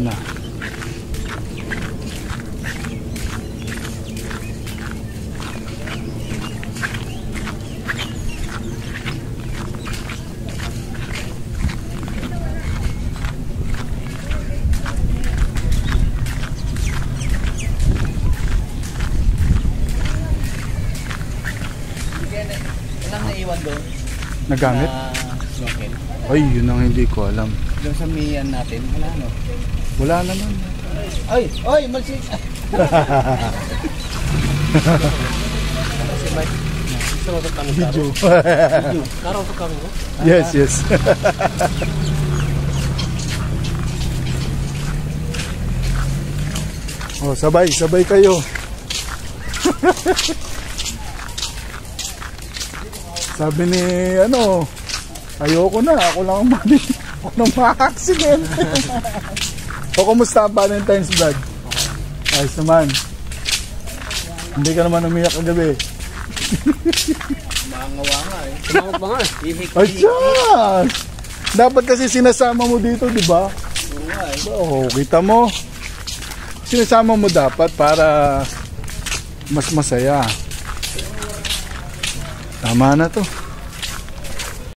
na. Walang naiwan doon. Nagamit? Snorkel. Ay, yun ang hindi ko alam. Doon sa miyan natin, wala no? Wala naman. Ay! Ay! Malsik! Video. Karaw sa kami mo? Yes, yes. Oh, sabay kayo. Sabi ni ayoko na, ako lang ang ma-accident. O, kumusta ang Valentine's vlog? Ayos naman. Hindi ka naman umiyak kagabi. Mangawa nga eh. Tumawag ba nga eh? Ay, Diyos! Dapat kasi sinasama mo dito, di ba? Oo nga eh. Oo, kita mo. Sinasama mo dapat para mas masaya. Tama na to.